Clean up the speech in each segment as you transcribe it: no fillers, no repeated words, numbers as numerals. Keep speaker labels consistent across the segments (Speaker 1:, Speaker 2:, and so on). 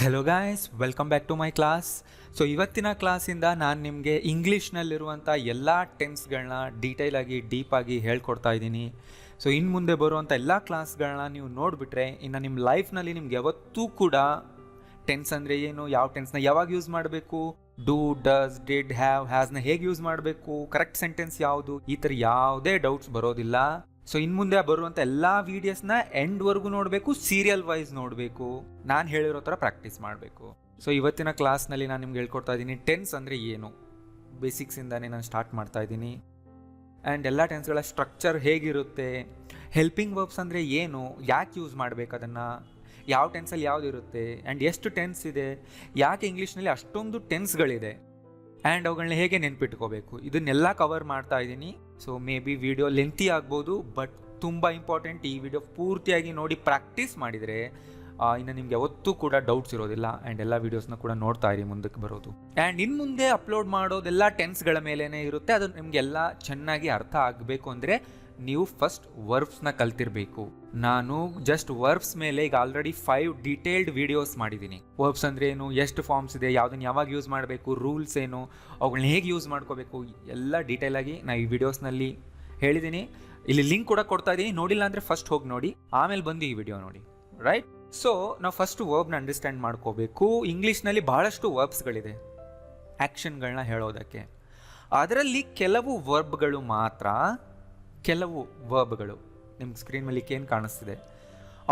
Speaker 1: Hello guys, welcome back to my class. So ಇವತ್ತಿನ ಕ್ಲಾಸಿಂದ ನಾನು ನಿಮಗೆ ಇಂಗ್ಲೀಷ್ನಲ್ಲಿರುವಂಥ ಎಲ್ಲ ಟೆನ್ಸ್ಗಳನ್ನ ಡೀಟೇಲಾಗಿ ಡೀಪಾಗಿ ಹೇಳ್ಕೊಡ್ತಾ ಇದ್ದೀನಿ. ಸೊ ಇನ್ನು ಮುಂದೆ ಬರುವಂಥ ಎಲ್ಲ ಕ್ಲಾಸ್ಗಳನ್ನ ನೀವು ನೋಡಿಬಿಟ್ರೆ ಇನ್ನು ನಿಮ್ಮ ಲೈಫ್ನಲ್ಲಿ ನಿಮ್ಗೆ ಯಾವತ್ತೂ ಕೂಡ ಟೆನ್ಸ್ ಅಂದರೆ ಏನು, ಯಾವ ಟೆನ್ಸ್ನ ಯಾವಾಗ ಯೂಸ್ ಮಾಡಬೇಕು, ಡೂ, ಡಸ್, ಡಿಡ್, ಹ್ಯಾವ್, ಹ್ಯಾಸ್ನ ಹೇಗೆ ಯೂಸ್ ಮಾಡಬೇಕು, ಕರೆಕ್ಟ್ ಸೆಂಟೆನ್ಸ್ ಯಾವುದು, ಈ ಥರ ಯಾವುದೇ ಡೌಟ್ಸ್ ಬರೋದಿಲ್ಲ. ಸೊ ಇನ್ನು ಮುಂದೆ ಬರುವಂಥ ಎಲ್ಲ ವೀಡಿಯೋಸ್ನ ಎಂಡ್ವರೆಗೂ ನೋಡಬೇಕು, ಸೀರಿಯಲ್ ವೈಸ್ ನೋಡಬೇಕು, ನಾನು ಹೇಳಿರೋ ಥರ ಪ್ರಾಕ್ಟೀಸ್ ಮಾಡಬೇಕು. ಸೊ ಇವತ್ತಿನ ಕ್ಲಾಸ್ನಲ್ಲಿ ನಾನು ನಿಮ್ಗೆ ಹೇಳ್ಕೊಡ್ತಾ ಇದ್ದೀನಿ ಟೆನ್ಸ್ ಅಂದರೆ ಏನು, ಬೇಸಿಕ್ಸಿಂದಾನೇ ನಾನು ಸ್ಟಾರ್ಟ್ ಮಾಡ್ತಾ ಇದ್ದೀನಿ. ಆ್ಯಂಡ್ ಎಲ್ಲ ಟೆನ್ಸ್ಗಳ ಸ್ಟ್ರಕ್ಚರ್ ಹೇಗಿರುತ್ತೆ, ಹೆಲ್ಪಿಂಗ್ ವರ್ಬ್ಸ್ ಅಂದರೆ ಏನು, ಯಾಕೆ ಯೂಸ್ ಮಾಡಬೇಕು ಅದನ್ನು, ಯಾವ ಟೆನ್ಸಲ್ಲಿ ಯಾವುದು ಇರುತ್ತೆ, ಆ್ಯಂಡ್ ಎಷ್ಟು ಟೆನ್ಸ್ ಇದೆ, ಯಾಕೆ ಇಂಗ್ಲೀಷ್ನಲ್ಲಿ ಅಷ್ಟೊಂದು ಟೆನ್ಸ್ಗಳಿದೆ, ಆ್ಯಂಡ್ ಅವುಗಳನ್ನ ಹೇಗೆ ನೆನ್ಪಿಟ್ಕೋಬೇಕು, ಇದನ್ನೆಲ್ಲ ಕವರ್ ಮಾಡ್ತಾ ಇದ್ದೀನಿ. So may be video lengthy ಆಗ್ಬೋದು, ಬಟ್ ತುಂಬ ಇಂಪಾರ್ಟೆಂಟ್. ಈ ವಿಡಿಯೋ ಪೂರ್ತಿಯಾಗಿ ನೋಡಿ ಪ್ರಾಕ್ಟೀಸ್ ಮಾಡಿದರೆ ಇನ್ನು ನಿಮ್ಗೆ ಯಾವತ್ತೂ ಕೂಡ ಡೌಟ್ಸ್ ಇರೋದಿಲ್ಲ. ಆ್ಯಂಡ್ ಎಲ್ಲ ವೀಡಿಯೋಸ್ನ ಕೂಡ ನೋಡ್ತಾ ಇರಿ ಮುಂದಕ್ಕೆ ಬರೋದು. ಆ್ಯಂಡ್ ಇನ್ನು ಮುಂದೆ ಅಪ್ಲೋಡ್ ಮಾಡೋದೆಲ್ಲ ಟೆನ್ಸ್ಗಳ ಮೇಲೇ ಇರುತ್ತೆ. ಅದು ನಿಮಗೆಲ್ಲ ಚೆನ್ನಾಗಿ ಅರ್ಥ ಆಗಬೇಕು ಅಂದರೆ ನೀವು ಫಸ್ಟ್ ವರ್ಬ್ಸ್ನ ಕಲ್ತಿರಬೇಕು. ನಾನು ಜಸ್ಟ್ ವರ್ಬ್ಸ್ ಮೇಲೆ ಈಗ ಆಲ್ರೆಡಿ 5 ಡೀಟೇಲ್ಡ್ ವಿಡಿಯೋಸ್ ಮಾಡಿದ್ದೀನಿ. ವರ್ಬ್ಸ್ ಅಂದರೆ ಏನು, ಎಷ್ಟು ಫಾರ್ಮ್ಸ್ ಇದೆ, ಯಾವುದನ್ನು ಯಾವಾಗ ಯೂಸ್ ಮಾಡಬೇಕು, ರೂಲ್ಸ್ ಏನು, ಅವುಗಳನ್ನ ಹೇಗೆ ಯೂಸ್ ಮಾಡ್ಕೋಬೇಕು, ಎಲ್ಲ ಡೀಟೇಲಾಗಿ ನಾನು ಈ ವಿಡಿಯೋಸ್ನಲ್ಲಿ ಹೇಳಿದ್ದೀನಿ. ಇಲ್ಲಿ ಲಿಂಕ್ ಕೂಡ ಕೊಡ್ತಾ ಇದ್ದೀನಿ, ನೋಡಿಲ್ಲ ಅಂದರೆ ಫಸ್ಟ್ ಹೋಗಿ ನೋಡಿ, ಆಮೇಲೆ ಬಂದು ಈ ವಿಡಿಯೋ ನೋಡಿ, ರೈಟ್? ಸೊ ನಾವು ಫಸ್ಟ್ ವರ್ಬ್ನ ಅಂಡರ್ಸ್ಟ್ಯಾಂಡ್ ಮಾಡ್ಕೋಬೇಕು. ಇಂಗ್ಲೀಷ್ನಲ್ಲಿ ಬಹಳಷ್ಟು ವರ್ಬ್ಸ್ಗಳಿದೆ ಆ್ಯಕ್ಷನ್ಗಳನ್ನ ಹೇಳೋದಕ್ಕೆ. ಅದರಲ್ಲಿ ಕೆಲವು ವರ್ಬ್ಗಳು ಮಾತ್ರ, ಕೆಲವು ವರ್ಬ್ಗಳು ನಿಮ್ಗೆ ಸ್ಕ್ರೀನ್ ಮೇಲೆ ಏನು ಕಾಣಿಸ್ತಿದೆ,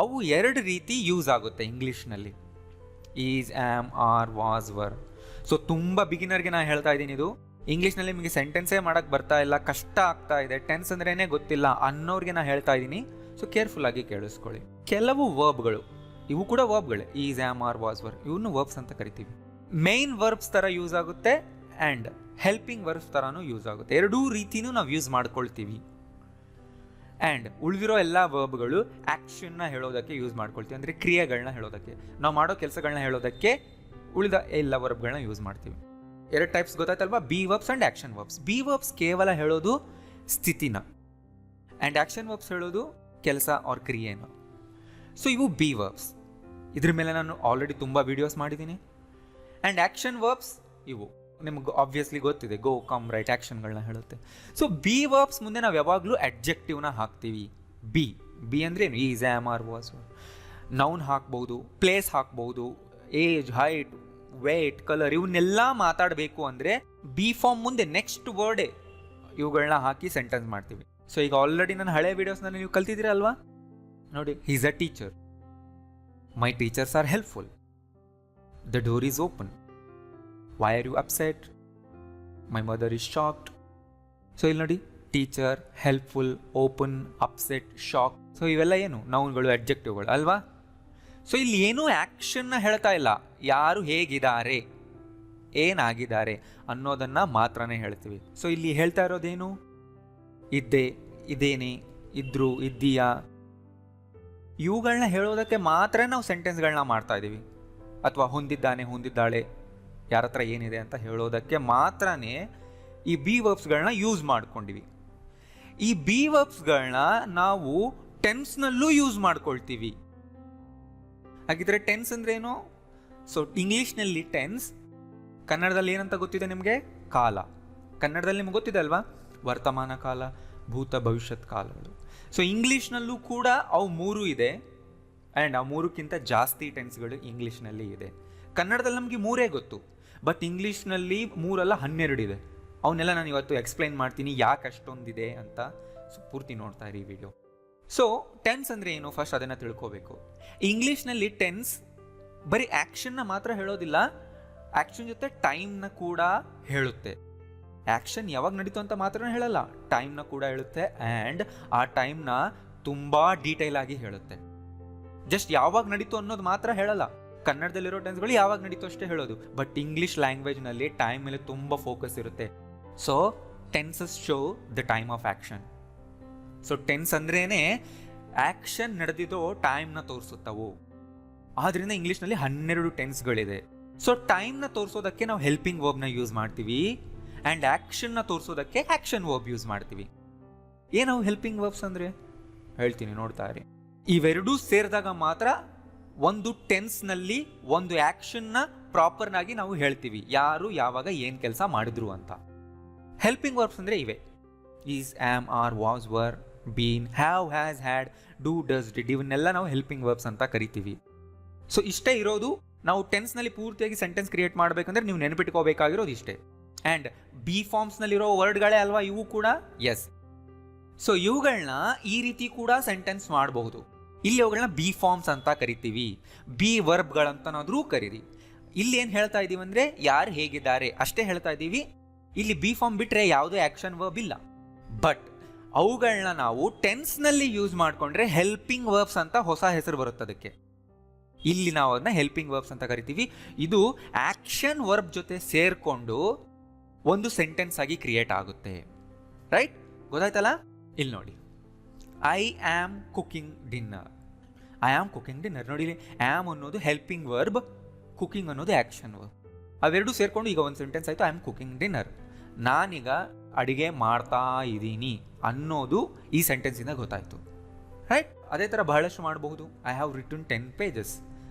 Speaker 1: ಅವು 2 ರೀತಿ ಯೂಸ್ ಆಗುತ್ತೆ ಇಂಗ್ಲೀಷ್ನಲ್ಲಿ, is, am, are, was, were. So ತುಂಬ ಬಿಗಿನರ್ಗೆ ನಾನು ಹೇಳ್ತಾ ಇದ್ದೀನಿ, ಇದು ಇಂಗ್ಲೀಷ್ನಲ್ಲಿ ನಿಮಗೆ ಸೆಂಟೆನ್ಸೇ ಮಾಡೋಕ್ಕೆ ಬರ್ತಾ ಇಲ್ಲ, ಕಷ್ಟ ಆಗ್ತಾ ಇದೆ, ಟೆನ್ಸ್ ಅಂದ್ರೇ ಗೊತ್ತಿಲ್ಲ ಅನ್ನೋರಿಗೆ ನಾನು ಹೇಳ್ತಾ ಇದ್ದೀನಿ. ಸೊ ಕೇರ್ಫುಲ್ಲಾಗಿ ಕೇಳಿಸ್ಕೊಳ್ಳಿ. ಕೆಲವು ವರ್ಬ್ಗಳು, ಇವು ಕೂಡ ವರ್ಬ್ಗಳೇ, is, am, are, was, were, ಇವನ್ನು ವರ್ಬ್ಸ್ ಅಂತ ಕರಿತೀವಿ. ಮೇನ್ ವರ್ಬ್ಸ್ ಥರ ಯೂಸ್ ಆಗುತ್ತೆ ಆ್ಯಂಡ್ ಹೆಲ್ಪಿಂಗ್ ವರ್ಬ್ಸ್ ಥರನೂ ಯೂಸ್ ಆಗುತ್ತೆ. ಎರಡೂ ರೀತಿಯೂ ನಾವು ಯೂಸ್ ಮಾಡ್ಕೊಳ್ತೀವಿ. ಆ್ಯಂಡ್ ಉಳಿದಿರೋ ಎಲ್ಲ ವರ್ಬ್ಗಳು ಆ್ಯಕ್ಷನ್ನ ಹೇಳೋದಕ್ಕೆ ಯೂಸ್ ಮಾಡ್ಕೊಳ್ತೀವಿ, ಅಂದರೆ ಕ್ರಿಯೆಗಳನ್ನ ಹೇಳೋದಕ್ಕೆ, ನಾವು ಮಾಡೋ ಕೆಲಸಗಳನ್ನ ಹೇಳೋದಕ್ಕೆ ಉಳಿದ ಎಲ್ಲ ವರ್ಬ್ಗಳನ್ನ ಯೂಸ್ ಮಾಡ್ತೀವಿ. 2 ಟೈಪ್ಸ್ ಗೊತ್ತಾಯ್ತಲ್ವಾ, be verbs and action verbs. Be verbs ಕೇವಲ ಹೇಳೋದು ಸ್ಥಿತಿನ, ಆ್ಯಂಡ್ ಆ್ಯಕ್ಷನ್ ವರ್ಬ್ಸ್ ಹೇಳೋದು ಕೆಲಸ ಆರ್ ಕ್ರಿಯೆನ. ಸೊ ಇವು ಬಿ ವರ್ಬ್ಸ್. ಇದ್ರ ಮೇಲೆ ನಾನು ಆಲ್ರೆಡಿ ತುಂಬ ವೀಡಿಯೋಸ್ ಮಾಡಿದ್ದೀನಿ. ಆ್ಯಂಡ್ ಆ್ಯಕ್ಷನ್ ವರ್ಬ್ಸ್ ಇವು ನಿಮ್ಗೆ ಆಬ್ವಿಯಸ್ಲಿ ಗೊತ್ತಿದೆ, ಗೋ, ಕಮ್, ರೈಟ್, ಆ್ಯಕ್ಷನ್ಗಳನ್ನ ಹೇಳುತ್ತೆ. ಸೊ ಬಿ ವರ್ಬ್ಸ್ ಮುಂದೆ ನಾವು ಯಾವಾಗಲೂ ಅಡ್ಜೆಕ್ಟಿವ್ನ ಹಾಕ್ತೀವಿ. ಬಿ ಅಂದರೆ ಏನು, is, am, are, was. Noun ಹಾಕ್ಬೋದು, ಪ್ಲೇಸ್ ಹಾಕ್ಬೋದು, ಏಜ್, ಹೈಟ್, ವೇಟ್, ಕಲರ್, ಇವನ್ನೆಲ್ಲ ಮಾತಾಡಬೇಕು ಅಂದರೆ ಬಿ ಫಾರ್ಮ್ ಮುಂದೆ ನೆಕ್ಸ್ಟ್ ವರ್ಡೇ ಇವುಗಳನ್ನ ಹಾಕಿ ಸೆಂಟೆನ್ಸ್ ಮಾಡ್ತೀವಿ. ಸೊ ಈಗ ಆಲ್ರೆಡಿ ನಾನು ಹಳೆ ವೀಡಿಯೋಸ್ನಲ್ಲಿ ನೀವು ಕಲ್ತಿದ್ದೀರಲ್ವಾ, ನೋಡಿ, is a teacher, my teachers are helpful, the door is open, why are you upset, my mother is shocked. So ಇಲ್ಲಿ ನೋಡಿ, teacher, helpful, open, upset, shock. So ಇವೆಲ್ಲ ಏನು, ನೌನ್ಗಳು, ಅಡ್ಜೆಕ್ಟಿವ್ಗಳು ಅಲ್ವಾ? ಸೊ ಇಲ್ಲಿ ಏನೂ ಆ್ಯಕ್ಷನ್ನ ಹೇಳ್ತಾ ಇಲ್ಲ, ಯಾರು ಹೇಗಿದ್ದಾರೆ, ಏನಾಗಿದ್ದಾರೆ ಅನ್ನೋದನ್ನು ಮಾತ್ರನೇ ಹೇಳ್ತೀವಿ. ಸೊ ಇಲ್ಲಿ ಹೇಳ್ತಾ ಇರೋದೇನು, ಇದ್ದೆ, ಇದೇನೆ, ಇದ್ರು, ಇದ್ದೀಯಾ, ಇವುಗಳನ್ನ ಹೇಳೋದಕ್ಕೆ ಮಾತ್ರ ನಾವು ಸೆಂಟೆನ್ಸ್ಗಳನ್ನ ಮಾಡ್ತಾ ಇದ್ದೀವಿ. ಅಥವಾ ಹೊಂದಿದ್ದಾನೆ, ಹೊಂದಿದ್ದಾಳೆ, ಯಾರ ಹತ್ರ ಏನಿದೆ ಅಂತ ಹೇಳೋದಕ್ಕೆ ಮಾತ್ರನೇ ಈ ಬಿ ವರ್ಬ್ಸ್ಗಳನ್ನ ಯೂಸ್ ಮಾಡ್ಕೊಂಡಿವಿ. ಈ ಬಿ ವರ್ಬ್ಸ್ಗಳನ್ನ ನಾವು ಟೆನ್ಸ್ನಲ್ಲೂ ಯೂಸ್ ಮಾಡ್ಕೊಳ್ತೀವಿ. ಹಾಗಿದ್ರೆ ಟೆನ್ಸ್ ಅಂದ್ರೇನು? ಸೊ ಇಂಗ್ಲೀಷ್ನಲ್ಲಿ ಟೆನ್ಸ್, ಕನ್ನಡದಲ್ಲಿ ಏನಂತ ಗೊತ್ತಿದೆ ನಿಮಗೆ? ಕಾಲ. ಕನ್ನಡದಲ್ಲಿ ನಿಮ್ಗೆ ಗೊತ್ತಿದೆ ಅಲ್ವಾ, ವರ್ತಮಾನ ಕಾಲ, ಭೂತ, ಭವಿಷ್ಯತ್ ಕಾಲಗಳು. ಸೊ ಇಂಗ್ಲೀಷ್ನಲ್ಲೂ ಕೂಡ ಅವು 3 ಇದೆ, ಆ್ಯಂಡ್ ಆ 3ಕ್ಕಿಂತ ಜಾಸ್ತಿ ಟೆನ್ಸ್ಗಳು ಇಂಗ್ಲೀಷ್ನಲ್ಲಿ ಇದೆ. ಕನ್ನಡದಲ್ಲಿ ನಮಗೆ 3 ಗೊತ್ತು, ಬಟ್ ಇಂಗ್ಲೀಷ್ನಲ್ಲಿ 3 ಅಲ್ಲ 12 ಇದೆ. ಅವನ್ನೆಲ್ಲ ನಾನು ಇವತ್ತು ಎಕ್ಸ್ಪ್ಲೈನ್ ಮಾಡ್ತೀನಿ ಯಾಕೆ ಅಷ್ಟೊಂದಿದೆ ಅಂತ. ಸೊ ಪೂರ್ತಿ ನೋಡ್ತಾ ಇರಿ ವಿಡಿಯೋ. ಸೊ ಟೆನ್ಸ್ ಅಂದರೆ ಏನು, ಫಸ್ಟ್ ಅದನ್ನು ತಿಳ್ಕೋಬೇಕು. ಇಂಗ್ಲೀಷ್ನಲ್ಲಿ ಟೆನ್ಸ್ ಬರೀ ಆ್ಯಕ್ಷನ್ನ ಮಾತ್ರ ಹೇಳೋದಿಲ್ಲ, ಆ್ಯಕ್ಷನ್ ಜೊತೆ ಟೈಮ್ನ ಕೂಡ ಹೇಳುತ್ತೆ. ಆ್ಯಕ್ಷನ್ ಯಾವಾಗ ನಡೀತು ಅಂತ ಮಾತ್ರ ಹೇಳಲ್ಲ, ಟೈಮ್ನ ಕೂಡ ಹೇಳುತ್ತೆ, ಆ್ಯಂಡ್ ಆ ಟೈಮ್ನ ತುಂಬ ಡೀಟೇಲ್ ಆಗಿ ಹೇಳುತ್ತೆ. ಜಸ್ಟ್ ಯಾವಾಗ ನಡೀತು ಅನ್ನೋದು ಮಾತ್ರ ಹೇಳಲ್ಲ. ಕನ್ನಡದಲ್ಲಿರೋ ಟೆನ್ಸ್ಗಳು ಯಾವಾಗ ನಡೀತು ಅಷ್ಟೇ ಹೇಳೋದು, ಬಟ್ ಇಂಗ್ಲೀಷ್ ಲ್ಯಾಂಗ್ವೇಜ್ನಲ್ಲಿ ಟೈಮ್ ಮೇಲೆ ತುಂಬ ಫೋಕಸ್ ಇರುತ್ತೆ. So tenses show the time of action. So tense ಅಂದ್ರೇನೆ ಆ್ಯಕ್ಷನ್ ನಡೆದಿದ್ದೋ ಟೈಮ್ನ ತೋರಿಸುತ್ತವು. ಆದ್ದರಿಂದ ಇಂಗ್ಲೀಷ್ನಲ್ಲಿ 12 ಟೆನ್ಸ್ಗಳಿದೆ. ಸೊ ಟೈಮ್ನ ತೋರಿಸೋದಕ್ಕೆ ನಾವು ಹೆಲ್ಪಿಂಗ್ ವರ್ಬ್ನ ಯೂಸ್ ಮಾಡ್ತೀವಿ, ಆ್ಯಂಡ್ ಆ್ಯಕ್ಷನ್ನ ತೋರಿಸೋದಕ್ಕೆ ಆ್ಯಕ್ಷನ್ ವರ್ಬ್ ಯೂಸ್ ಮಾಡ್ತೀವಿ. ಏನವು ಹೆಲ್ಪಿಂಗ್ ವರ್ಬ್ಸ್ ಅಂದರೆ ಹೇಳ್ತೀನಿ, ನೋಡ್ತಾ ಇರಿ. ಇವೆರಡೂ ಸೇರಿದಾಗ ಮಾತ್ರ ಒಂದು ಟೆನ್ಸ್ನಲ್ಲಿ ಒಂದು ಆ್ಯಕ್ಷನ್ನ ಪ್ರಾಪರ್ನಾಗಿ ನಾವು ಹೇಳ್ತೀವಿ, ಯಾರು ಯಾವಾಗ ಏನು ಕೆಲಸ ಮಾಡಿದ್ರು ಅಂತ. ಹೆಲ್ಪಿಂಗ್ ವರ್ಬ್ಸ್ ಅಂದರೆ ಇವೆ: is, am, are, was, were, been, have, has, had, do, does, did, ಇವನ್ನೆಲ್ಲ ನಾವು ಹೆಲ್ಪಿಂಗ್ ವರ್ಬ್ಸ್ ಅಂತ ಕರಿತೀವಿ. ಸೊ ಇಷ್ಟೇ ಇರೋದು. ನಾವು ಟೆನ್ಸ್ನಲ್ಲಿ ಪೂರ್ತಿಯಾಗಿ ಸೆಂಟೆನ್ಸ್ ಕ್ರಿಯೇಟ್ ಮಾಡಬೇಕಂದ್ರೆ ನೀವು ನೆನಪಿಟ್ಕೋಬೇಕಾಗಿರೋದು ಇಷ್ಟೇ. ಆ್ಯಂಡ್ ಬಿ ಫಾರ್ಮ್ಸ್ನಲ್ಲಿರೋ ವರ್ಡ್ಗಳೇ ಅಲ್ವಾ ಇವು ಕೂಡ? ಎಸ್. ಸೊ ಇವುಗಳನ್ನ ಈ ರೀತಿ ಕೂಡ ಸೆಂಟೆನ್ಸ್ ಮಾಡಬಹುದು. ಇಲ್ಲಿ ಅವುಗಳನ್ನ ಬಿ ಫಾರ್ಮ್ಸ್ ಅಂತ ಕರಿತೀವಿ, ಬಿ ವರ್ಬ್ಗಳಂತನಾದ್ರೂ ಕರೀರಿ. ಇಲ್ಲಿ ಏನು ಹೇಳ್ತಾ ಇದ್ದೀವಿ ಅಂದರೆ ಯಾರು ಹೇಗಿದ್ದಾರೆ ಅಷ್ಟೇ ಹೇಳ್ತಾ ಇದ್ದೀವಿ. ಇಲ್ಲಿ ಬಿ ಫಾರ್ಮ್ ಬಿಟ್ಟರೆ ಯಾವುದೇ ಆ್ಯಕ್ಷನ್ ವರ್ಬ್ ಇಲ್ಲ. ಬಟ್ ಅವುಗಳನ್ನ ನಾವು ಟೆನ್ಸ್ನಲ್ಲಿ ಯೂಸ್ ಮಾಡಿಕೊಂಡ್ರೆ ಹೆಲ್ಪಿಂಗ್ ವರ್ಬ್ಸ್ ಅಂತ ಹೊಸ ಹೆಸರು ಬರುತ್ತೆ ಅದಕ್ಕೆ. ಇಲ್ಲಿ ನಾವು ಅದನ್ನ ಹೆಲ್ಪಿಂಗ್ ವರ್ಬ್ಸ್ ಅಂತ ಕರಿತೀವಿ. ಇದು ಆ್ಯಕ್ಷನ್ ವರ್ಬ್ ಜೊತೆ ಸೇರಿಕೊಂಡು ಒಂದು ಸೆಂಟೆನ್ಸ್ ಆಗಿ ಕ್ರಿಯೇಟ್ ಆಗುತ್ತೆ. ರೈಟ್? ಗೊತ್ತಾಯ್ತಲ್ಲ? ಇಲ್ಲಿ ನೋಡಿ, I am cooking dinner. I am cooking dinner. ನೋಡಿ, ಇಲ್ಲಿ ಆಮ್ ಅನ್ನೋದು ಹೆಲ್ಪಿಂಗ್ ವರ್ಬ್, ಕುಕಿಂಗ್ ಅನ್ನೋದು ಆ್ಯಕ್ಷನ್ ವರ್ಬ್. ಅವೆರಡು ಸೇರಿಕೊಂಡು ಈಗ ಒಂದು ಸೆಂಟೆನ್ಸ್ ಆಯಿತು, ಐ ಆಮ್ ಕುಕಿಂಗ್ ಡಿನ್ನರ್. ನಾನೀಗ ಅಡುಗೆ ಮಾಡ್ತಾ ಇದ್ದೀನಿ ಅನ್ನೋದು ಈ ಸೆಂಟೆನ್ಸಿಂದ ಗೊತ್ತಾಯಿತು. ರೈಟ್? ಅದೇ ಥರ ಬಹಳಷ್ಟು ಮಾಡಬಹುದು. I have written 10 pages.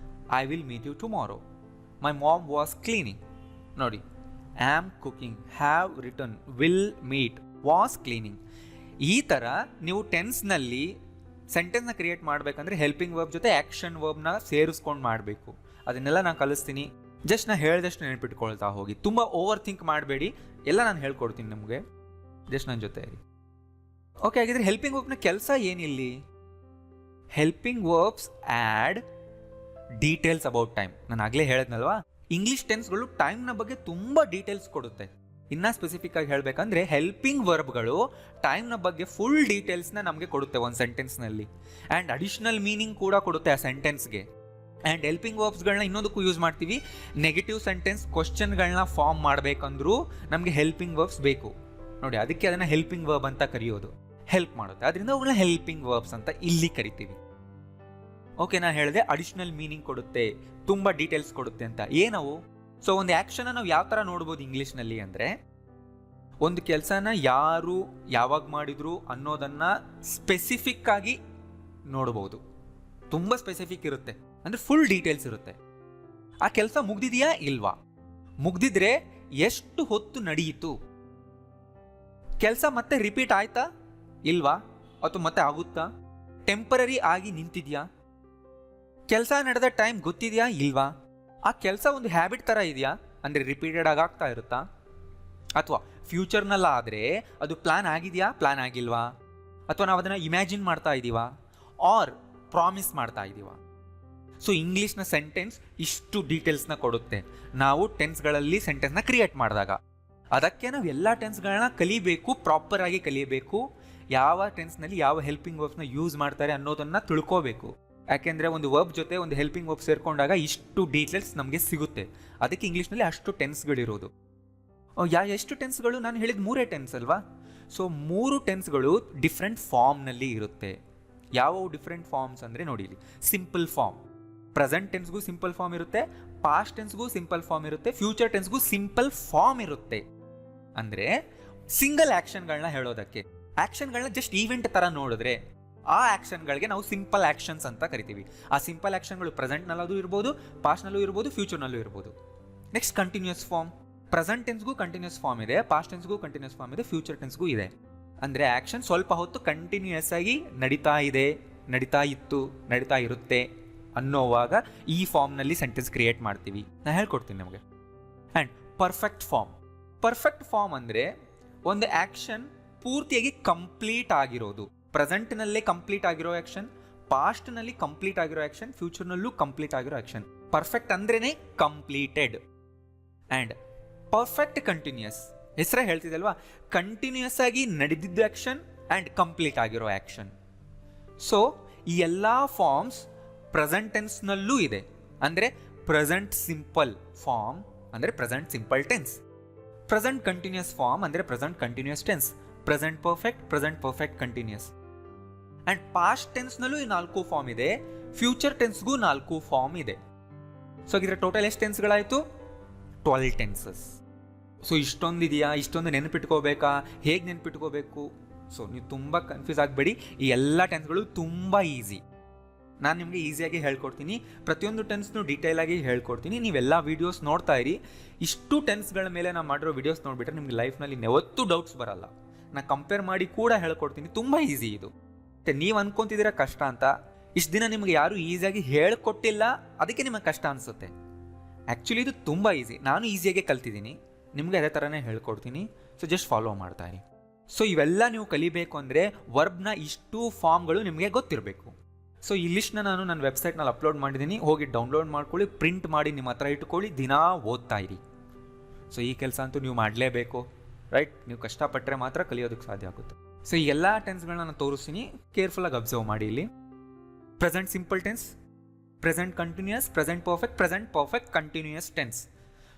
Speaker 1: I will meet you tomorrow. My mom was cleaning. ನೋಡಿ, am cooking, have written, will meet, was cleaning. ಈ ಥರ ನೀವು ಟೆನ್ಸ್ನಲ್ಲಿ ಸೆಂಟೆನ್ಸ್ನ ಕ್ರಿಯೇಟ್ ಮಾಡಬೇಕಂದ್ರೆ ಹೆಲ್ಪಿಂಗ್ ವರ್ಬ್ ಜೊತೆ ಆ್ಯಕ್ಷನ್ ವರ್ಬ್ನ ಸೇರಿಸ್ಕೊಂಡು ಮಾಡಬೇಕು. ಅದನ್ನೆಲ್ಲ ನಾನು ಕಲಿಸ್ತೀನಿ. ಜಸ್ಟ್ ನಾನು ಹೇಳಿದಷ್ಟು ನೆನಪಿಟ್ಕೊಳ್ತಾ ಹೋಗಿ, ತುಂಬ ಓವರ್ ಥಿಂಕ್ ಮಾಡಬೇಡಿ. ಎಲ್ಲ ನಾನು ಹೇಳ್ಕೊಡ್ತೀನಿ ನಿಮಗೆ. ಜಸ್ಟ್ ನನ್ನ ಜೊತೆ ಇರಿ. ಓಕೆ, ಹಾಗಿದ್ರೆ ಹೆಲ್ಪಿಂಗ್ ವರ್ಬ್ನ ಕೆಲಸ ಏನಿಲ್ಲಿ? Helping verbs add details about time. ನಾನು ಆಗಲೇ ಹೇಳಿದ್ನಲ್ವಾ, ಇಂಗ್ಲೀಷ್ ಟೆನ್ಸ್ಗಳು ಟೈಮ್ನ ಬಗ್ಗೆ ತುಂಬ ಡೀಟೇಲ್ಸ್ ಕೊಡುತ್ತೆ. ಇನ್ನೂ ಸ್ಪೆಸಿಫಿಕ್ ಆಗಿ ಹೇಳಬೇಕಂದ್ರೆ ಹೆಲ್ಪಿಂಗ್ ವರ್ಬ್ಗಳು ಟೈಮ್ನ ಬಗ್ಗೆ ಫುಲ್ ಡೀಟೇಲ್ಸ್ನ ನಮಗೆ ಕೊಡುತ್ತೆ ಒಂದು ಸೆಂಟೆನ್ಸ್ನಲ್ಲಿ. ಆ್ಯಂಡ್ ಅಡಿಷ್ನಲ್ ಮೀನಿಂಗ್ ಕೂಡ ಕೊಡುತ್ತೆ ಆ ಸೆಂಟೆನ್ಸ್ಗೆ. ಆ್ಯಂಡ್ ಹೆಲ್ಪಿಂಗ್ ವರ್ಬ್ಸ್ಗಳನ್ನ ಇನ್ನೊಂದಕ್ಕೂ ಯೂಸ್ ಮಾಡ್ತೀವಿ. ನೆಗೆಟಿವ್ ಸೆಂಟೆನ್ಸ್ ಕ್ವಶನ್ಗಳನ್ನ ಫಾರ್ಮ್ ಮಾಡಬೇಕಂದ್ರೂ ನಮಗೆ ಹೆಲ್ಪಿಂಗ್ ವರ್ಬ್ಸ್ ಬೇಕು. ನೋಡಿ, ಅದಕ್ಕೆ ಅದನ್ನು ಹೆಲ್ಪಿಂಗ್ ವರ್ಬ್ ಅಂತ ಕರೆಯೋದು. ಹೆಲ್ಪ್ ಮಾಡುತ್ತೆ, ಅದರಿಂದ ಅವುಗಳನ್ನ ಹೆಲ್ಪಿಂಗ್ ವರ್ಬ್ಸ್ ಅಂತ ಇಲ್ಲಿ ಕರಿತೀವಿ. ಓಕೆ, ನಾನು ಹೇಳಿದೆ ಅಡಿಷ್ನಲ್ ಮೀನಿಂಗ್ ಕೊಡುತ್ತೆ, ತುಂಬ ಡೀಟೇಲ್ಸ್ ಕೊಡುತ್ತೆ ಅಂತ. ಏನವು? ಸೊ ಒಂದು ಆ್ಯಕ್ಷನ್ನ ನಾವು ಯಾವ ಥರ ನೋಡ್ಬೋದು ಇಂಗ್ಲೀಷ್ನಲ್ಲಿ ಅಂದರೆ, ಒಂದು ಕೆಲಸನ ಯಾರು ಯಾವಾಗ ಮಾಡಿದ್ರು ಅನ್ನೋದನ್ನು ಸ್ಪೆಸಿಫಿಕ್ ಆಗಿ ನೋಡ್ಬೋದು. ತುಂಬ ಸ್ಪೆಸಿಫಿಕ್ ಇರುತ್ತೆ, ಅಂದರೆ ಫುಲ್ ಡೀಟೇಲ್ಸ್ ಇರುತ್ತೆ. ಆ ಕೆಲಸ ಮುಗ್ದಿದೆಯಾ ಇಲ್ವಾ, ಮುಗ್ದಿದ್ರೆ ಎಷ್ಟು ಹೊತ್ತು ನಡೆಯಿತು, ಕೆಲಸ ಮತ್ತೆ ರಿಪೀಟ್ ಆಯ್ತಾ ಇಲ್ವಾ, ಅಥವಾ ಮತ್ತೆ ಆಗುತ್ತಾ, ಟೆಂಪರರಿ ಆಗಿ ನಿಂತಿದೆಯಾ, ಕೆಲಸ ನಡೆದ ಟೈಮ್ ಗೊತ್ತಿದೆಯಾ ಇಲ್ವಾ, ಆ ಕೆಲಸ ಒಂದು ಹ್ಯಾಬಿಟ್ ಥರ ಇದೆಯಾ, ಅಂದರೆ ರಿಪೀಟೆಡ್ ಆಗ್ತಾ ಇರುತ್ತಾ, ಅಥವಾ ಫ್ಯೂಚರ್ನಲ್ಲಾದರೆ ಅದು ಪ್ಲ್ಯಾನ್ ಆಗಿದೆಯಾ, ಪ್ಲ್ಯಾನ್ ಆಗಿಲ್ವಾ, ಅಥವಾ ನಾವು ಅದನ್ನು ಇಮ್ಯಾಜಿನ್ ಮಾಡ್ತಾ ಇದ್ದೀವಾ, ಆರ್ ಪ್ರಾಮಿಸ್ ಮಾಡ್ತಾ ಇದ್ದೀವಾ. ಸೊ ಇಂಗ್ಲೀಷ್ನ ಸೆಂಟೆನ್ಸ್ ಇಷ್ಟು ಡೀಟೇಲ್ಸ್ನ ಕೊಡುತ್ತೆ ನಾವು ಟೆನ್ಸ್ಗಳಲ್ಲಿ ಸೆಂಟೆನ್ಸ್ನ ಕ್ರಿಯೇಟ್ ಮಾಡಿದಾಗ. ಅದಕ್ಕೆ ನಾವು ಎಲ್ಲ ಟೆನ್ಸ್ಗಳನ್ನ ಕಲಿಬೇಕು, ಪ್ರಾಪರಾಗಿ ಕಲಿಯಬೇಕು. ಯಾವ ಟೆನ್ಸ್ನಲ್ಲಿ ಯಾವ ಹೆಲ್ಪಿಂಗ್ ವರ್ಬ್ಸ್ನ ಯೂಸ್ ಮಾಡ್ತಾರೆ ಅನ್ನೋದನ್ನು ತಿಳ್ಕೋಬೇಕು. ಯಾಕೆಂದರೆ ಒಂದು ವರ್ಬ್ ಜೊತೆ ಒಂದು ಹೆಲ್ಪಿಂಗ್ ವರ್ಬ್ ಸೇರಿಕೊಂಡಾಗ ಇಷ್ಟು ಡೀಟೇಲ್ಸ್ ನಮಗೆ ಸಿಗುತ್ತೆ. ಅದಕ್ಕೆ ಇಂಗ್ಲೀಷ್ನಲ್ಲಿ ಅಷ್ಟು ಟೆನ್ಸ್ಗಳಿರೋದು. ಎಷ್ಟು ಟೆನ್ಸ್ಗಳು? ನಾನು ಹೇಳಿದ 3 ಟೆನ್ಸ್ ಅಲ್ವಾ. ಸೊ 3 ಟೆನ್ಸ್ಗಳು ಡಿಫ್ರೆಂಟ್ ಫಾರ್ಮ್ನಲ್ಲಿ ಇರುತ್ತೆ. ಯಾವುವು ಡಿಫ್ರೆಂಟ್ ಫಾರ್ಮ್ಸ್ ಅಂದರೆ ನೋಡಿ, ಇಲ್ಲಿ ಸಿಂಪಲ್ ಫಾರ್ಮ್. ಪ್ರೆಸೆಂಟ್ ಟೆನ್ಸ್ಗೂ ಸಿಂಪಲ್ ಫಾರ್ಮ್ ಇರುತ್ತೆ, ಪಾಸ್ಟ್ ಟೆನ್ಸ್ಗೂ ಸಿಂಪಲ್ ಫಾರ್ಮ್ ಇರುತ್ತೆ, ಫ್ಯೂಚರ್ ಟೆನ್ಸ್ಗೂ ಸಿಂಪಲ್ ಫಾರ್ಮ್ ಇರುತ್ತೆ. ಅಂದರೆ ಸಿಂಗಲ್ ಆ್ಯಕ್ಷನ್ಗಳನ್ನ ಹೇಳೋದಕ್ಕೆ. ಆ್ಯಕ್ಷನ್ಗಳನ್ನ ಜಸ್ಟ್ ಈವೆಂಟ್ ಥರ ನೋಡಿದ್ರೆ ಆ ಆ್ಯಕ್ಷನ್ಗಳಿಗೆ ನಾವು ಸಿಂಪಲ್ ಆ್ಯಕ್ಷನ್ಸ್ ಅಂತ ಕರಿತೀವಿ. ಆ ಸಿಂಪಲ್ ಆ್ಯಕ್ಷನ್ಗಳು ಪ್ರೆಸೆಂಟ್ನಲ್ಲೂ ಇರ್ಬೋದು, ಪಾಸ್ಟ್ನಲ್ಲೂ ಇರ್ಬೋದು, ಫ್ಯೂಚರ್ನಲ್ಲೂ ಇರ್ಬೋದು. Next continuous form. ಪ್ರೆಸೆಂಟ್ ಟೆನ್ಸ್ಗೂ ಕಂಟಿನ್ಯೂಸ್ ಫಾರ್ಮ್ ಇದೆ, ಪಾಸ್ಟ್ ಟೆನ್ಸ್ಗೂ ಕಂಟಿನ್ಯೂಸ್ ಫಾರ್ಮ್ ಇದೆ, ಫ್ಯೂಚರ್ ಟೆನ್ಸ್ಗೂ ಇದೆ. ಅಂದರೆ ಆ್ಯಕ್ಷನ್ ಸ್ವಲ್ಪ ಹೊತ್ತು ಕಂಟಿನ್ಯೂಯಸ್ ಆಗಿ ನಡೀತಾ ಇದೆ, ನಡೀತಾ ಇತ್ತು, ನಡೀತಾ ಇರುತ್ತೆ ಅನ್ನೋವಾಗ ಈ ಫಾರ್ಮ್ನಲ್ಲಿ ಸೆಂಟೆನ್ಸ್ ಕ್ರಿಯೇಟ್ ಮಾಡ್ತೀವಿ. ನಾನು ಹೇಳ್ಕೊಡ್ತೀನಿ ನಮಗೆ. And perfect form. Perfect form ಅಂದರೆ ಒಂದು ಆ್ಯಕ್ಷನ್ ಪೂರ್ತಿಯಾಗಿ ಕಂಪ್ಲೀಟ್ ಆಗಿರೋದು. ಪ್ರೆಸೆಂಟ್ನಲ್ಲೇ ಕಂಪ್ಲೀಟ್ ಆಗಿರೋ ಆ್ಯಕ್ಷನ್, ಪಾಸ್ಟ್ನಲ್ಲಿ ಕಂಪ್ಲೀಟ್ ಆಗಿರೋ ಆ್ಯಕ್ಷನ್, ಫ್ಯೂಚರ್ನಲ್ಲೂ ಕಂಪ್ಲೀಟ್ ಆಗಿರೋ ಆ್ಯಕ್ಷನ್. ಪರ್ಫೆಕ್ಟ್ ಅಂದ್ರೇ ಕಂಪ್ಲೀಟೆಡ್. And perfect continuous. ಹೆಸರೇ ಹೇಳ್ತಿದ್ದಲ್ವಾ, ಕಂಟಿನ್ಯೂಯಸ್ ಆಗಿ ನಡೆದಿದ್ದ ಆ್ಯಕ್ಷನ್ ಆ್ಯಂಡ್ ಕಂಪ್ಲೀಟ್ ಆಗಿರೋ ಆ್ಯಕ್ಷನ್. ಸೊ ಈ ಎಲ್ಲ ಫಾರ್ಮ್ಸ್ ಪ್ರೆಸೆಂಟ್ ಟೆನ್ಸ್ನಲ್ಲೂ ಇದೆ. ಅಂದರೆ ಪ್ರೆಸೆಂಟ್ ಸಿಂಪಲ್ ಫಾರ್ಮ್ ಅಂದರೆ present simple tense, present continuous form ಅಂದರೆ present continuous tense, present perfect continuous. And past ಟೆನ್ಸ್ನಲ್ಲೂ ಈ 4 ಫಾರ್ಮ್ ಇದೆ, ಫ್ಯೂಚರ್ ಟೆನ್ಸ್ಗೂ 4 ಫಾರ್ಮ್ ಇದೆ. ಸೊ ಇದರ ಟೋಟಲ್ ಎಷ್ಟು ಟೆನ್ಸ್ಗಳಾಯಿತು? 12 ಟೆನ್ಸಸ್. ಸೊ ಇಷ್ಟೊಂದಿದೆಯಾ, ಇಷ್ಟೊಂದು ನೆನಪಿಟ್ಕೋಬೇಕಾ, ಹೇಗೆ ನೆನಪಿಟ್ಕೋಬೇಕು? ಸೊ ನೀವು ತುಂಬ ಕನ್ಫ್ಯೂಸ್ ಆಗಬೇಡಿ. ಈ ಎಲ್ಲ ಟೆನ್ಸ್ಗಳು ತುಂಬ ಈಸಿ. ನಾನು ನಿಮಗೆ ಈಸಿಯಾಗಿ ಹೇಳ್ಕೊಡ್ತೀನಿ, ಪ್ರತಿಯೊಂದು ಟೆನ್ಸ್ನು ಡೀಟೇಲಾಗಿ ಹೇಳ್ಕೊಡ್ತೀನಿ. ನೀವೆಲ್ಲ ವೀಡಿಯೋಸ್ ನೋಡ್ತಾ ಇರಿ. ಇಷ್ಟು ಟೆನ್ಸ್ಗಳ ಮೇಲೆ ನಾನು ಮಾಡಿರೋ ವೀಡಿಯೋಸ್ ನೋಡಿಬಿಟ್ರೆ ನಿಮಗೆ ಲೈಫ್ನಲ್ಲಿ ಯಾವತ್ತೂ ಡೌಟ್ಸ್ ಬರಲ್ಲ. ನಾನು ಕಂಪೇರ್ ಮಾಡಿ ಕೂಡ ಹೇಳ್ಕೊಡ್ತೀನಿ. ತುಂಬ ಈಸಿ ಇದು. ಮತ್ತು ನೀವು ಅಂದ್ಕೊತಿದ್ದೀರಾ ಕಷ್ಟ ಅಂತ. ಇಷ್ಟು ದಿನ ನಿಮಗೆ ಯಾರೂ ಈಸಿಯಾಗಿ ಹೇಳ್ಕೊಟ್ಟಿಲ್ಲ, ಅದಕ್ಕೆ ನಿಮಗೆ ಕಷ್ಟ ಅನಿಸುತ್ತೆ. ಆ್ಯಕ್ಚುಲಿ ಇದು ತುಂಬ ಈಸಿ. ನಾನು ಈಸಿಯಾಗೆ ಕಲ್ತಿದ್ದೀನಿ, ನಿಮಗೆ ಅದೇ ಥರನೇ ಹೇಳ್ಕೊಡ್ತೀನಿ. ಸೊ ಜಸ್ಟ್ ಫಾಲೋ ಮಾಡ್ತಾ ಇರಿ. ಸೊ ಇವೆಲ್ಲ ನೀವು ಕಲಿಬೇಕು ಅಂದರೆ ವರ್ಬ್ನ ಇಷ್ಟು ಫಾರ್ಮ್ಗಳು ನಿಮಗೆ ಗೊತ್ತಿರಬೇಕು. ಸೊ ಈ ಲಿಸ್ಟ್ನ ನಾನು ನನ್ನ ವೆಬ್ಸೈಟ್ನಲ್ಲಿ ಅಪ್ಲೋಡ್ ಮಾಡಿದ್ದೀನಿ, ಹೋಗಿ ಡೌನ್ಲೋಡ್ ಮಾಡ್ಕೊಳ್ಳಿ, ಪ್ರಿಂಟ್ ಮಾಡಿ ನಿಮ್ಮ ಹತ್ರ ಇಟ್ಕೊಳ್ಳಿ, ದಿನಾ ಓದ್ತಾ ಇರಿ. ಸೊ ಈ ಕೆಲಸ ಅಂತೂ ನೀವು ಮಾಡಲೇಬೇಕು, ರೈಟ್? ನೀವು ಕಷ್ಟಪಟ್ಟರೆ ಮಾತ್ರ ಕಲಿಯೋದಕ್ಕೆ ಸಾಧ್ಯ ಆಗುತ್ತೆ. ಸೊ ಈ ಎಲ್ಲ ಟೆನ್ಸ್ಗಳನ್ನ ನಾನು ತೋರಿಸ್ತೀನಿ, ಕೇರ್ಫುಲ್ಲಾಗಿ ಅಬ್ಸರ್ವ್ ಮಾಡಿ. ಇಲ್ಲಿ present simple tense, present continuous, present perfect continuous tense.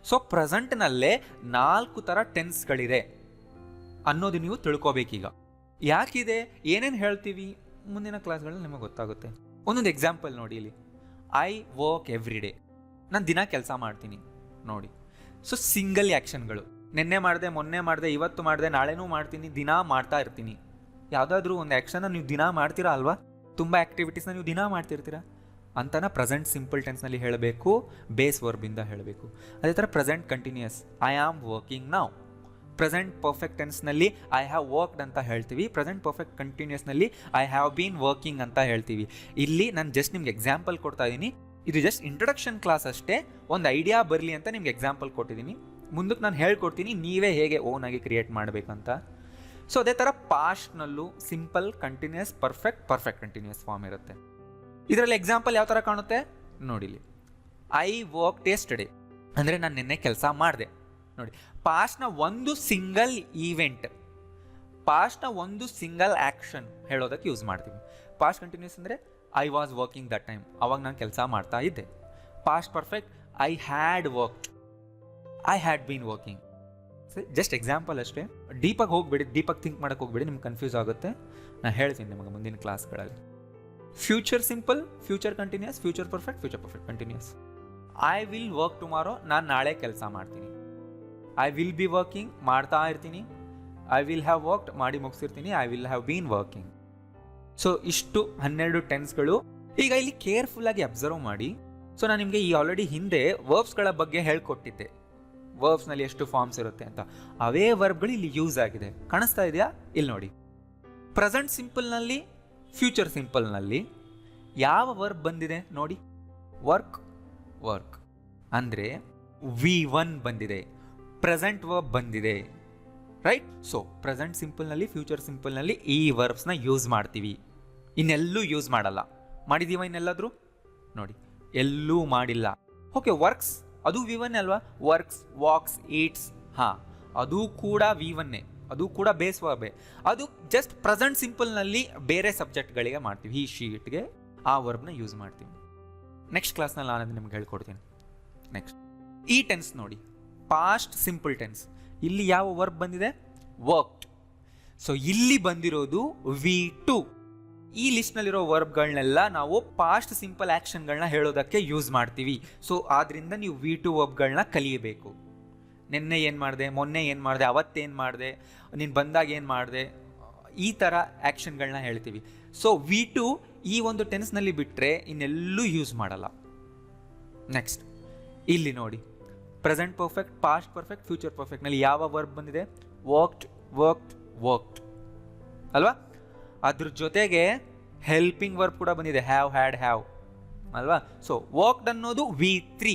Speaker 1: So ಪ್ರೆಸೆಂಟ್ನಲ್ಲೇ 4 ಥರ ಟೆನ್ಸ್ಗಳಿದೆ ಅನ್ನೋದು ನೀವು ತಿಳ್ಕೊಬೇಕೀಗ. ಯಾಕಿದೆ, ಏನೇನು ಹೇಳ್ತೀವಿ ಮುಂದಿನ ಕ್ಲಾಸ್ಗಳಲ್ಲಿ ನಿಮಗೆ ಗೊತ್ತಾಗುತ್ತೆ. ಒಂದೊಂದು ಎಕ್ಸಾಂಪಲ್ ನೋಡಿ ಇಲ್ಲಿ. ಐ ವರ್ಕ್ ಎವ್ರಿ ಡೇ, ನಾನು ದಿನ ಕೆಲಸ ಮಾಡ್ತೀನಿ ನೋಡಿ. ಸೊ ಸಿಂಗಲ್ ಆ್ಯಕ್ಷನ್ಗಳು, ನಿನ್ನೆ ಮಾಡಿದೆ, ಮೊನ್ನೆ ಮಾಡಿದೆ, ಇವತ್ತು ಮಾಡಿದೆ, ನಾಳೆನೂ ಮಾಡ್ತೀನಿ, ದಿನ ಮಾಡ್ತಾ ಇರ್ತೀನಿ. ಯಾವುದಾದ್ರೂ ಒಂದು ಆ್ಯಕ್ಷನ್ನ ನೀವು ದಿನ ಮಾಡ್ತೀರಾ ಅಲ್ವಾ? ತುಂಬ ಆ್ಯಕ್ಟಿವಿಟೀಸ್ನ ನೀವು ದಿನ ಮಾಡ್ತಿರ್ತೀರ ಅಂತನ ಪ್ರೆಸೆಂಟ್ ಸಿಂಪಲ್ ಟೆನ್ಸ್ನಲ್ಲಿ ಹೇಳಬೇಕು, ಬೇಸ್ ವರ್ಬಿಂದ ಹೇಳಬೇಕು. ಅದೇ ಥರ present continuous, I am working now. Present perfect ಟೆನ್ಸ್ನಲ್ಲಿ ಐ ಹ್ಯಾವ್ ವರ್ಕ್ಡ್ ಅಂತ ಹೇಳ್ತೀವಿ. ಪ್ರೆಸೆಂಟ್ ಪರ್ಫೆಕ್ಟ್ ಕಂಟಿನ್ಯೂಸ್ನಲ್ಲಿ ಐ ಹ್ಯಾವ್ ಬೀನ್ ವರ್ಕಿಂಗ್ ಅಂತ ಹೇಳ್ತೀವಿ. ಇಲ್ಲಿ ನಾನು ಜಸ್ಟ್ ನಿಮ್ಗೆ ಎಕ್ಸಾಂಪಲ್ ಕೊಡ್ತಾ ಇದ್ದೀನಿ. ಇದು ಜಸ್ಟ್ ಇಂಟ್ರೊಡಕ್ಷನ್ ಕ್ಲಾಸ್ ಅಷ್ಟೇ, ಒಂದು ಐಡಿಯಾ ಬರಲಿ ಅಂತ ನಿಮ್ಗೆ ಎಕ್ಸಾಂಪಲ್ ಕೊಟ್ಟಿದ್ದೀನಿ. ಮುಂದಕ್ಕೆ ನಾನು ಹೇಳ್ಕೊಡ್ತೀನಿ ನೀವೇ ಹೇಗೆ ಓನಾಗಿ ಕ್ರಿಯೇಟ್ ಮಾಡಬೇಕಂತ. ಸೊ ಅದೇ ಥರ ಪಾಸ್ಟ್ನಲ್ಲೂ simple continuous, perfect continuous form ಇರುತ್ತೆ. ಇದರಲ್ಲಿ ಎಕ್ಸಾಂಪಲ್ ಯಾವ ಥರ ಕಾಣುತ್ತೆ ನೋಡಿಲಿ. ಐ ವರ್ಕ್ಡ್ ಯೆಸ್ಟರ್ಡೇ ಅಂದರೆ ನಾನು ನಿನ್ನೆ ಕೆಲಸ ಮಾಡಿದೆ ನೋಡಿ. ಪಾಸ್ಟ್ನ ಒಂದು ಸಿಂಗಲ್ ಈವೆಂಟ್, ಪಾಸ್ಟ್ನ ಒಂದು ಸಿಂಗಲ್ ಆ್ಯಕ್ಷನ್ ಹೇಳೋದಕ್ಕೆ ಯೂಸ್ ಮಾಡ್ತೀವಿ. ಪಾಸ್ಟ್ ಕಂಟಿನ್ಯೂಸ್ ಅಂದರೆ I was working that time, ಅವಾಗ ನಾನು ಕೆಲಸ ಮಾಡ್ತಾ ಇದ್ದೆ. Past perfect, I had worked, I had been working. Just example ಅಷ್ಟೇ, ಡೀಪಾಗಿ ಹೋಗ್ಬೇಡಿ, ಡೀಪಾಗಿ ಥಿಂಕ್ ಮಾಡೋಕ್ಕೆ ಹೋಗ್ಬೇಡಿ, ನಿಮ್ಗೆ ಕನ್ಫ್ಯೂಸ್ ಆಗುತ್ತೆ. ನಾನು ಹೇಳ್ತೀನಿ ನಿಮಗೆ ಮುಂದಿನ ಕ್ಲಾಸ್ಗಳಲ್ಲಿ. Future simple, future continuous, future perfect continuous. I will work tomorrow, ನಾನು ನಾಳೆ ಕೆಲಸ ಮಾಡ್ತೀನಿ. ಐ ವಿಲ್ ಬಿ ವರ್ಕಿಂಗ್, ಮಾಡ್ತಾ ಇರ್ತೀನಿ. ಐ ವಿಲ್ ಹ್ಯಾವ್ ವರ್ಕ್ಡ್, ಮಾಡಿ ಮುಗಿಸಿರ್ತೀನಿ. I will have been working. So ಇಷ್ಟು 12 ಟೆನ್ಸ್ಗಳು. ಈಗ ಇಲ್ಲಿ ಕೇರ್ಫುಲ್ಲಾಗಿ ಅಬ್ಸರ್ವ್ ಮಾಡಿ. ಸೊ ನಾನು ನಿಮಗೆ ಈ ಆಲ್ರೆಡಿ ಹಿಂದೆ ವರ್ಬ್ಸ್ಗಳ ಬಗ್ಗೆ ಹೇಳ್ಕೊಟ್ಟಿದ್ದೆ, ವರ್ಬ್ಸ್ನಲ್ಲಿ ಎಷ್ಟು ಫಾರ್ಮ್ಸ್ ಇರುತ್ತೆ ಅಂತ. ಅವೇ ವರ್ಬ್ಗಳು ಇಲ್ಲಿ ಯೂಸ್ ಆಗಿದೆ, ಕಾಣಿಸ್ತಾ ಇದೆಯಾ? ಇಲ್ಲಿ ನೋಡಿ. ಪ್ರೆಸೆಂಟ್ ಸಿಂಪಲ್ನಲ್ಲಿ, ಫ್ಯೂಚರ್ ಸಿಂಪಲ್ನಲ್ಲಿ ಯಾವ ವರ್ಬ್ ಬಂದಿದೆ ನೋಡಿ. ವರ್ಕ್ ಅಂದರೆ V1 ಬಂದಿದೆ, ಪ್ರೆಸೆಂಟ್ ವರ್ಬ್ ಬಂದಿದೆ, ರೈಟ್? ಸೊ ಪ್ರೆಸೆಂಟ್ ಸಿಂಪಲ್ನಲ್ಲಿ, ಫ್ಯೂಚರ್ ಸಿಂಪಲ್ನಲ್ಲಿ ಈ ವರ್ಬ್ಸ್ನ ಯೂಸ್ ಮಾಡ್ತೀವಿ, ಇನ್ನೆಲ್ಲೂ ಯೂಸ್ ಮಾಡಲ್ಲ. ಮಾಡಿದ್ದೀವ ಇನ್ನೆಲ್ಲಾದರೂ ನೋಡಿ? ಎಲ್ಲೂ ಮಾಡಿಲ್ಲ. ಓಕೆ, ವರ್ಕ್ಸ್ ಅದು V1 ಅಲ್ವಾ? ವರ್ಕ್ಸ್, ವಾಕ್ಸ್, ಈಟ್ಸ್, ಹಾಂ, ಅದು ಕೂಡ V1, ಅದು ಕೂಡ ಬೇಸ್ ವರ್ಬೇ. ಅದು ಜಸ್ಟ್ ಪ್ರೆಸೆಂಟ್ ಸಿಂಪಲ್ನಲ್ಲಿ ಬೇರೆ ಸಬ್ಜೆಕ್ಟ್ಗಳಿಗೆ ಮಾಡ್ತೀವಿ. ಈ ಶೀಟ್ಗೆ ಆ ವರ್ಬ್ನ ಯೂಸ್ ಮಾಡ್ತೀವಿ. ನೆಕ್ಸ್ಟ್ ಕ್ಲಾಸ್ನಲ್ಲಿ ನಾನು ಅದನ್ನು ನಿಮ್ಗೆ ಹೇಳ್ಕೊಡ್ತೀನಿ. ನೆಕ್ಸ್ಟ್ ಈ ಟೆನ್ಸ್ ನೋಡಿ, ಪಾಸ್ಟ್ ಸಿಂಪಲ್ ಟೆನ್ಸ್. ಇಲ್ಲಿ ಯಾವ ವರ್ಬ್ ಬಂದಿದೆ? ವರ್ಕ್ಡ್. ಸೊ ಇಲ್ಲಿ ಬಂದಿರೋದು V2. ಈ ಲಿಸ್ಟ್ನಲ್ಲಿರೋ ವರ್ಬ್ಗಳನ್ನೆಲ್ಲ ನಾವು ಪಾಸ್ಟ್ ಸಿಂಪಲ್ ಆ್ಯಕ್ಷನ್ಗಳನ್ನ ಹೇಳೋದಕ್ಕೆ ಯೂಸ್ ಮಾಡ್ತೀವಿ. ಸೊ ಆದ್ದರಿಂದ ನೀವು V2 ವರ್ಬ್ಗಳನ್ನ ಕಲಿಯಬೇಕು. ನಿನ್ನೆ ಏನು ಮಾಡಿದೆ, ಮೊನ್ನೆ ಏನು ಮಾಡಿದೆ, ಅವತ್ತೇನು ಮಾಡಿದೆ, ನೀನು ಬಂದಾಗ ಏನು ಮಾಡಿದೆ, ಈ ಥರ ಆ್ಯಕ್ಷನ್ಗಳನ್ನ ಹೇಳ್ತೀವಿ. ಸೊ V2 ಈ ಒಂದು ಟೆನ್ಸ್ನಲ್ಲಿ ಬಿಟ್ಟರೆ ಇನ್ನೆಲ್ಲೂ ಯೂಸ್ ಮಾಡಲ್ಲ. ನೆಕ್ಸ್ಟ್ ಇಲ್ಲಿ ನೋಡಿ, present perfect, past perfect, future ಪರ್ಫೆಕ್ಟ್ನಲ್ಲಿ ಯಾವ ವರ್ಬ್ ಬಂದಿದೆ? ವರ್ಕ್ಡ್ ಅಲ್ವಾ? ಅದ್ರ ಜೊತೆಗೆ ಹೆಲ್ಪಿಂಗ್ ವರ್ಬ್ ಕೂಡ ಬಂದಿದೆ, ಹ್ಯಾವ್, ಹ್ಯಾಡ್, ಹ್ಯಾವ್ ಅಲ್ವಾ? ಸೊ ವರ್ಕ್ಡ್ ಅನ್ನೋದು V3.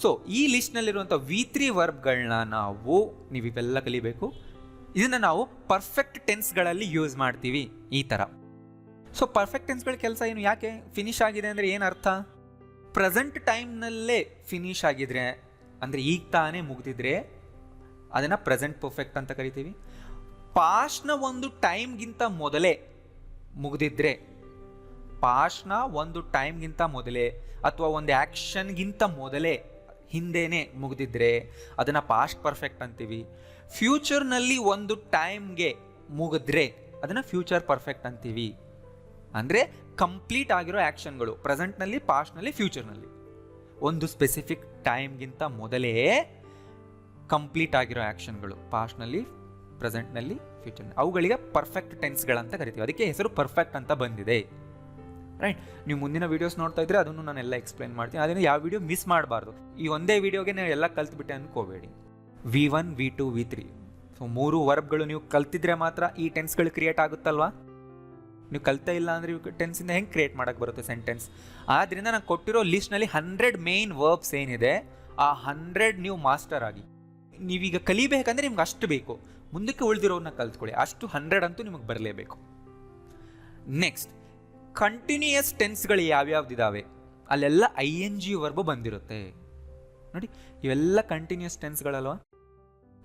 Speaker 1: ಸೊ ಈ ಲಿಸ್ಟ್ನಲ್ಲಿರುವಂಥ V3 ವರ್ಬ್ಗಳನ್ನ ನೀವು ಇವೆಲ್ಲ ಕಲಿಬೇಕು. ಇದನ್ನು ನಾವು ಪರ್ಫೆಕ್ಟ್ ಟೆನ್ಸ್ಗಳಲ್ಲಿ ಯೂಸ್ ಮಾಡ್ತೀವಿ ಈ ಥರ. ಸೊ ಪರ್ಫೆಕ್ಟ್ ಟೆನ್ಸ್ಗಳ ಕೆಲಸ ಏನು? ಯಾಕೆ ಫಿನಿಶ್ ಆಗಿದೆ ಅಂದರೆ ಏನು ಅರ್ಥ? ಪ್ರೆಸೆಂಟ್ ಟೈಮ್ನಲ್ಲೇ ಫಿನಿಶ್ ಆಗಿದ್ರೆ ಅಂದರೆ ಈಗ ತಾನೇ ಮುಗಿದಿದ್ರೆ ಅದನ್ನು ಪ್ರೆಸೆಂಟ್ ಪರ್ಫೆಕ್ಟ್ ಅಂತ ಕರಿತೀವಿ. ಪಾಸ್ಟ್ನ ಒಂದು ಟೈಮ್ಗಿಂತ ಮೊದಲೇ ಮುಗಿದಿದ್ರೆ, ಪಾಸ್ಟ್ನ ಒಂದು ಟೈಮ್ಗಿಂತ ಮೊದಲೇ ಅಥವಾ ಒಂದು ಆ್ಯಕ್ಷನ್ಗಿಂತ ಮೊದಲೇ ಹಿಂದೆನೇ ಮುಗಿದಿದ್ರೆ ಅದನ್ನು ಪಾಸ್ಟ್ ಪರ್ಫೆಕ್ಟ್ ಅಂತೀವಿ. ಫ್ಯೂಚರ್ನಲ್ಲಿ ಒಂದು ಟೈಮ್ಗೆ ಮುಗಿದ್ರೆ ಅದನ್ನು ಫ್ಯೂಚರ್ ಪರ್ಫೆಕ್ಟ್ ಅಂತೀವಿ. ಅಂದರೆ ಕಂಪ್ಲೀಟ್ ಆಗಿರೋ ಆ್ಯಕ್ಷನ್ಗಳು ಪ್ರೆಸೆಂಟ್ನಲ್ಲಿ, ಪಾಸ್ಟ್ನಲ್ಲಿ, ಫ್ಯೂಚರ್ನಲ್ಲಿ ಒಂದು ಸ್ಪೆಸಿಫಿಕ್ ಟೈಮ್ಗಿಂತ ಮೊದಲೇ ಕಂಪ್ಲೀಟ್ ಆಗಿರೋ ಆ್ಯಕ್ಷನ್ಗಳು ಪಾಸ್ಟ್ನಲ್ಲಿ, ಪ್ರೆಸೆಂಟ್ನಲ್ಲಿ, ಫ್ಯೂಚರ್ನಲ್ಲಿ, ಅವುಗಳಿಗೆ ಪರ್ಫೆಕ್ಟ್ ಟೆನ್ಸ್ಗಳಂತ ಕರಿತೀವಿ. ಅದಕ್ಕೆ ಹೆಸರು ಪರ್ಫೆಕ್ಟ್ ಅಂತ ಬಂದಿದೆ. ರೈಟ್. ನೀವು ಮುಂದಿನ ವೀಡಿಯೋಸ್ ನೋಡ್ತಾ ಇದ್ರೆ ಅದನ್ನು ನಾನೆಲ್ಲ ಎಕ್ಸ್ಪ್ಲೈನ್ ಮಾಡ್ತೀನಿ. ಅದನ್ನು ಯಾವ ವೀಡಿಯೋ ಮಿಸ್ ಮಾಡಬಾರ್ದು. ಈ ಒಂದೇ ವೀಡಿಯೋಗೆ ನೀವು ಎಲ್ಲ ಕಲ್ತ್ಬಿಟ್ಟೆ ಅನ್ಕೋಬೇಡಿ. V1 V2 V3 ಸೊ 3 ವರ್ಬ್ಗಳು ನೀವು ಕಲ್ತಿದ್ರೆ ಮಾತ್ರ ಈ ಟೆನ್ಸ್ಗಳು ಕ್ರಿಯೇಟ್ ಆಗುತ್ತಲ್ವಾ. ನೀವು ಕಲ್ತಾ ಇಲ್ಲ ಅಂದರೆ ಟೆನ್ಸಿಂದ ಹೆಂಗೆ ಕ್ರಿಯೇಟ್ ಮಾಡೋಕ್ಕೆ ಬರುತ್ತೆ ಸೆಂಟೆನ್ಸ್. ಆದ್ದರಿಂದ ನಾನು ಕೊಟ್ಟಿರೋ ಲಿಸ್ಟ್ನಲ್ಲಿ 100 ಮೇನ್ ವರ್ಬ್ಸ್ ಏನಿದೆ ಆ 100 ನೀವು ಮಾಸ್ಟರ್ ಆಗಿ. ನೀವೀಗ ಕಲಿಬೇಕಂದ್ರೆ ನಿಮ್ಗೆ ಅಷ್ಟು ಬೇಕು, ಮುಂದಕ್ಕೆ ಉಳಿದಿರೋನ್ನ ಕಲ್ತ್ಕೊಳ್ಳಿ. ಅಷ್ಟು 100 ಅಂತೂ ನಿಮಗೆ ಬರಲೇಬೇಕು. ನೆಕ್ಸ್ಟ್, ಕಂಟಿನ್ಯೂಯಸ್ ಟೆನ್ಸ್ಗಳು ಯಾವ್ಯಾವ್ದಿದ್ದಾವೆ ಅಲ್ಲೆಲ್ಲ ING ವರ್ಬ್ ಬಂದಿರುತ್ತೆ ನೋಡಿ. ಇವೆಲ್ಲ ಕಂಟಿನ್ಯೂಯಸ್ ಟೆನ್ಸ್ಗಳಲ್ವ.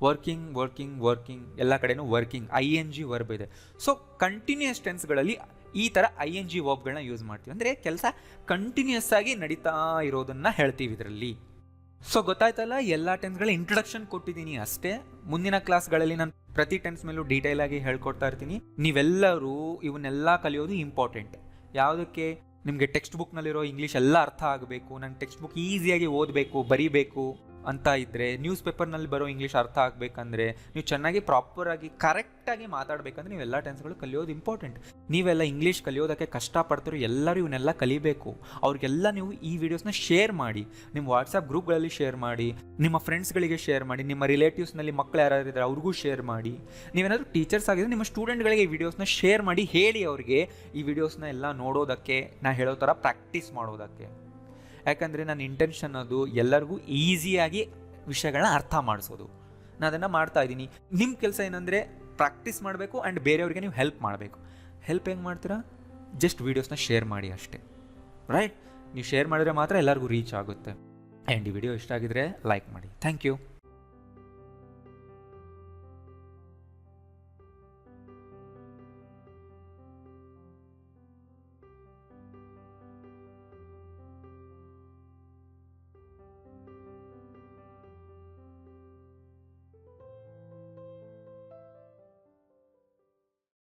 Speaker 1: ವರ್ಕಿಂಗ್ ವರ್ಕಿಂಗ್ ವರ್ಕಿಂಗ್ ಎಲ್ಲ ಕಡೆನೂ ವರ್ಕಿಂಗ್ ING ವರ್ಬ್ ಇದೆ. ಸೊ ಕಂಟಿನ್ಯೂಯಸ್ ಟೆನ್ಸ್ಗಳಲ್ಲಿ ಈ ಥರ ING ವರ್ಬ್ಗಳನ್ನ ಯೂಸ್ ಮಾಡ್ತೀವಿ. ಅಂದರೆ ಕೆಲಸ ಕಂಟಿನ್ಯೂಯಸ್ ಆಗಿ ನಡೀತಾ ಇರೋದನ್ನು ಹೇಳ್ತೀವಿ ಇದರಲ್ಲಿ. ಸೊ ಗೊತ್ತಾಯ್ತಲ್ಲ, ಎಲ್ಲ ಟೆನ್ಸ್ಗಳ ಇಂಟ್ರೊಡಕ್ಷನ್ ಕೊಟ್ಟಿದ್ದೀನಿ ಅಷ್ಟೇ. ಮುಂದಿನ ಕ್ಲಾಸ್ಗಳಲ್ಲಿ ನಾನು ಪ್ರತಿ ಟೆನ್ಸ್ ಮೇಲೂ ಡೀಟೇಲ್ ಆಗಿ ಹೇಳ್ಕೊಡ್ತಾ ಇರ್ತೀನಿ. ನೀವೆಲ್ಲರೂ ಇವನ್ನೆಲ್ಲ ಕಲಿಯೋದು ಇಂಪಾರ್ಟೆಂಟ್. ಯಾವುದಕ್ಕೆ? ನಿಮಗೆ ಟೆಕ್ಸ್ಟ್ ಬುಕ್ನಲ್ಲಿರೋ ಇಂಗ್ಲೀಷ್ ಎಲ್ಲ ಅರ್ಥ ಆಗಬೇಕು, ನಂಗೆ ಟೆಕ್ಸ್ಟ್ ಬುಕ್ ಈಸಿಯಾಗಿ ಓದಬೇಕು ಬರೀಬೇಕು ಅಂತ ಇದ್ದರೆ, ನ್ಯೂಸ್ ಪೇಪರ್ನಲ್ಲಿ ಬರೋ ಇಂಗ್ಲೀಷ್ ಅರ್ಥ ಆಗಬೇಕಂದ್ರೆ, ನೀವು ಚೆನ್ನಾಗಿ ಪ್ರಾಪರಾಗಿ ಕರೆಕ್ಟಾಗಿ ಮಾತಾಡಬೇಕಂದ್ರೆ ನೀವೆಲ್ಲ ಟೆನ್ಸ್ಗಳು ಕಲಿಯೋದು ಇಂಪಾರ್ಟೆಂಟ್. ನೀವೆಲ್ಲ ಇಂಗ್ಲೀಷ್ ಕಲಿಯೋದಕ್ಕೆ ಕಷ್ಟಪಡ್ತಿರೋ ಎಲ್ಲರೂ ಇವನ್ನೆಲ್ಲ ಕಲಿಬೇಕು. ಅವ್ರಿಗೆಲ್ಲ ನೀವು ಈ ವಿಡಿಯೋಸ್ನ ಶೇರ್ ಮಾಡಿ, ನಿಮ್ಮ ವಾಟ್ಸಪ್ ಗ್ರೂಪ್ಗಳಲ್ಲಿ ಶೇರ್ ಮಾಡಿ, ನಿಮ್ಮ ಫ್ರೆಂಡ್ಸ್ಗಳಿಗೆ ಶೇರ್ ಮಾಡಿ, ನಿಮ್ಮ ರಿಲೇಟಿವ್ಸ್ನಲ್ಲಿ ಮಕ್ಕಳು ಯಾರು ಇದ್ದಾರೆ ಅವ್ರಿಗೂ ಶೇರ್ ಮಾಡಿ. ನೀವೇನಾದರೂ ಟೀಚರ್ಸ್ ಆಗಿದ್ರೆ ನಿಮ್ಮ ಸ್ಟೂಡೆಂಟ್ಗಳಿಗೆ ಈ ವಿಡಿಯೋಸ್ನ ಶೇರ್ ಮಾಡಿ, ಹೇಳಿ ಅವ್ರಿಗೆ ಈ ವಿಡಿಯೋಸ್ನ ಎಲ್ಲ ನೋಡೋದಕ್ಕೆ, ನಾ ಹೇಳೋ ಥರ ಪ್ರಾಕ್ಟೀಸ್ ಮಾಡೋದಕ್ಕೆ. ಯಾಕಂದರೆ ನನ್ನ ಇಂಟೆನ್ಷನ್ ಅದು ಎಲ್ಲರಿಗೂ ಈಸಿಯಾಗಿ ವಿಷಯಗಳನ್ನ ಅರ್ಥ ಮಾಡಿಸೋದು. ನಾನು ಅದನ್ನು ಮಾಡ್ತಾ ಇದ್ದೀನಿ. ನಿಮ್ಮ ಕೆಲಸ ಏನಂದರೆ ಪ್ರಾಕ್ಟೀಸ್ ಮಾಡಬೇಕು ಆ್ಯಂಡ್ ಬೇರೆಯವ್ರಿಗೆ ನೀವು ಹೆಲ್ಪ್ ಮಾಡಬೇಕು. ಹೆಲ್ಪ್ ಹೆಂಗೆ ಮಾಡ್ತೀರಾ? ಜಸ್ಟ್ ವೀಡಿಯೋಸ್ನ ಶೇರ್ ಮಾಡಿ ಅಷ್ಟೇ, ರೈಟ್? ನೀವು ಶೇರ್ ಮಾಡಿದ್ರೆ ಮಾತ್ರ ಎಲ್ಲರಿಗೂ ರೀಚ್ ಆಗುತ್ತೆ. ಆ್ಯಂಡ್ ಈ ವಿಡಿಯೋ ಇಷ್ಟ ಆಗಿದ್ರೆ ಲೈಕ್ ಮಾಡಿ. Thank you.